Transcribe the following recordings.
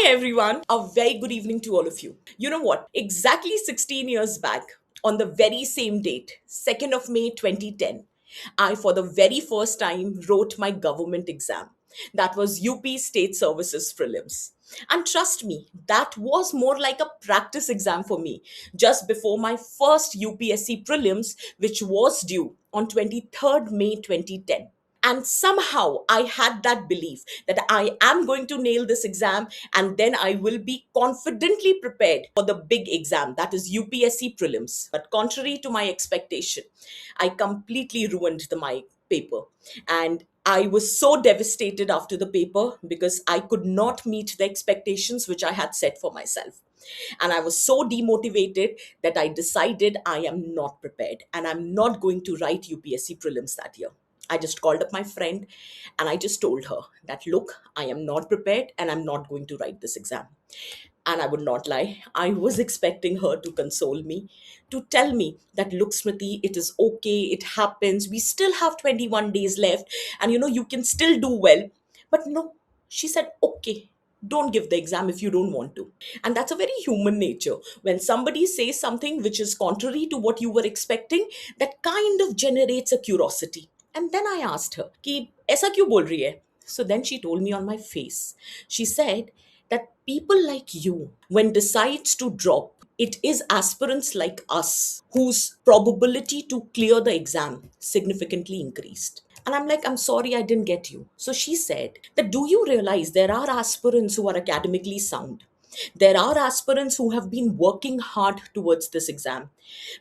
Hi, everyone. A very good evening to all of you. You know what? Exactly 16 years back, on the very same date, 2nd of May 2010, I, for the very first time, wrote my government exam. That was UP State Services Prelims. And trust me, that was more like a practice exam for me just before my first UPSC prelims, which was due on 23rd May 2010. And somehow I had that belief that I am going to nail this exam and then I will be confidently prepared for the big exam, that is UPSC prelims. But contrary to my expectation, I completely ruined my paper. And I was so devastated after the paper because I could not meet the expectations which I had set for myself. And I was so demotivated that I decided I am not prepared and I'm not going to write UPSC prelims that year. I just called up my friend and I just told her that, look, I am not prepared and I'm not going to write this exam. And I would not lie, I was expecting her to console me, to tell me that, look, Smriti, it is okay, it happens. We still have 21 days left and you can still do well. But no, she said, okay, don't give the exam if you don't want to. And that's a very human nature. When somebody says something which is contrary to what you were expecting, that kind of generates a curiosity. And then I asked her, कि ऐसा क्यों बोल रही है? So then she told me on my face. She said that people like you, when decides to drop, it is aspirants like us whose probability to clear the exam significantly increased. And I'm like, I'm sorry, I didn't get you. So she said that, do you realize there are aspirants who are academically sound? There are aspirants who have been working hard towards this exam,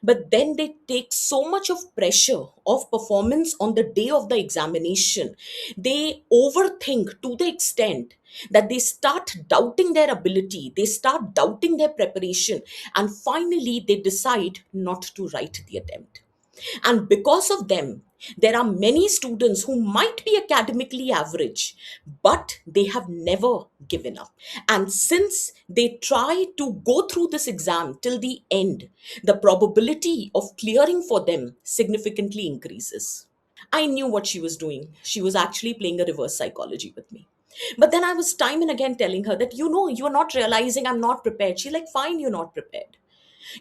but then they take so much of pressure of performance on the day of the examination. They overthink to the extent that they start doubting their ability, they start doubting their preparation, and finally they decide not to write the attempt. And because of them, there are many students who might be academically average, but they have never given up. And since they try to go through this exam till the end, the probability of clearing for them significantly increases. I knew what she was doing. She was actually playing a reverse psychology with me. But then I was time and again telling her that, you're not realizing I'm not prepared. She's like, fine, you're not prepared.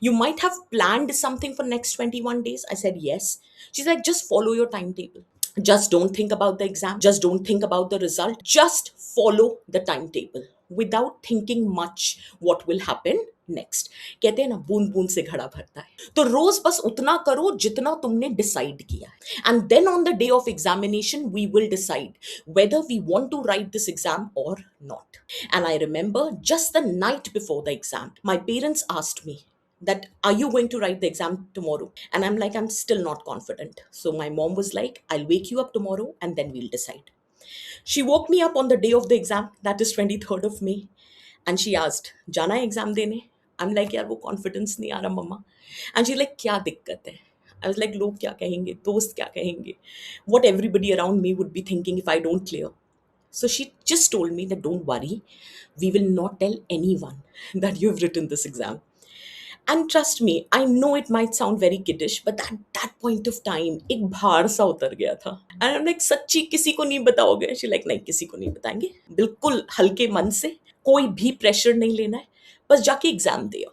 You might have planned something for next 21 days. I said, yes. She's like, just follow your timetable. Just don't think about the exam. Just don't think about the result. Just follow the timetable without thinking much what will happen next. कहते हैं ना, बूंद बूंद से घड़ा भरता है. तो रोज बस उतना करो जितना तुमने डिसाइड किया है. And then on the day of examination we will decide whether we want to write this exam or not. And I remember just the night before the exam, my parents asked me that, are you going to write the exam tomorrow? And I'm like, I'm still not confident. So my mom was like, I'll wake you up tomorrow and then we'll decide. She woke me up on the day of the exam, that is 23rd of May, and she asked, जाना है exam देने? I'm like, यार वो confidence नहीं आ रहा मम्मा. And she's like, क्या दिक्कत है? I was like, लोग क्या कहेंगे, दोस्त क्या कहेंगे, what everybody around me would be thinking if I don't clear. So she just told me that, don't worry, we will not tell anyone that you have written this exam. And trust me, I know it might sound very kiddish, but at that point of time, एक भार सा उतर गया था. And I'm like, सच्ची किसी को नहीं बताओगे? She's like, नहीं, किसी को नहीं बताएंगे. बिल्कुल हल्के मन से, कोई भी प्रेशर नहीं लेना है, बस जाके exam they.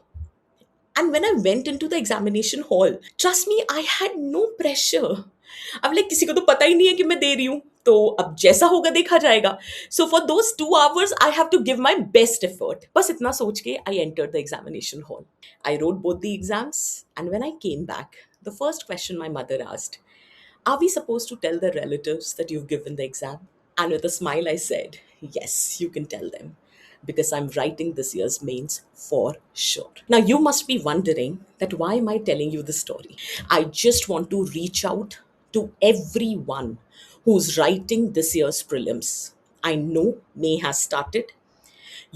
And when I went into the examination hall, trust me, I had no pressure. अब लाइक किसी को तो पता ही नहीं है कि मैं दे रही हूँ, तो अब जैसा होगा देखा जाएगा. So for those 2 hours I have to give my best effort. बस इतना सोच के I enter the examination hall. I wrote both the exams, and when I came back, the first question my mother asked, are we supposed to tell the relatives that you've given the exam? And with a smile, I said, yes, you can tell them because I'm writing this year's mains for sure. Now, you must be wondering that why am I telling you this story? I just want to reach out to everyone who's writing this year's prelims. I know May has started.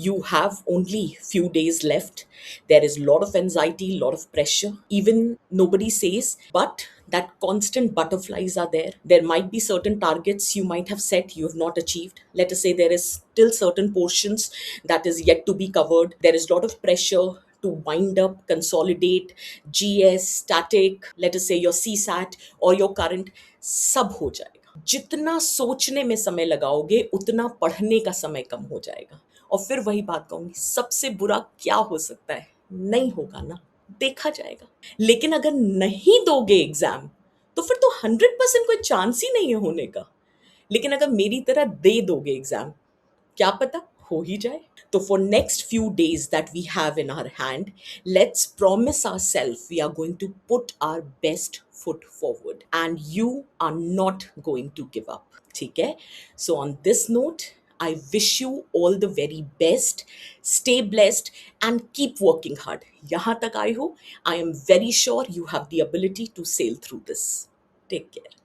You have only few days left. There is a lot of anxiety, a lot of pressure. Even nobody says, but that constant butterflies are there. There might be certain targets you might have set, you have not achieved. Let us say there is still certain portions that is yet to be covered. There is a lot of pressure to wind up, consolidate, GS, static, let us say your CSAT or your current, सब हो जाएगा. जितना सोचने में समय लगाओगे उतना पढ़ने का समय कम हो जाएगा. और फिर वही बात कहूंगी, सबसे बुरा क्या हो सकता है? नहीं होगा ना, देखा जाएगा। लेकिन अगर नहीं दोगे एग्जाम, तो फिर तो 100% कोई चांस ही नहीं है होने का। लेकिन अगर मेरी तरह दे दोगे एग्जाम, क्या पता हो ही जाए। तो for next few days that we have in our hand, let's promise ourselves we are going to put our best foot forward and you are not going to give up. ठीक है? So on this note, I wish you all the very best. Stay blessed and keep working hard. यहाँ तक आए हो, I am very sure you have the ability to sail through this. Take care.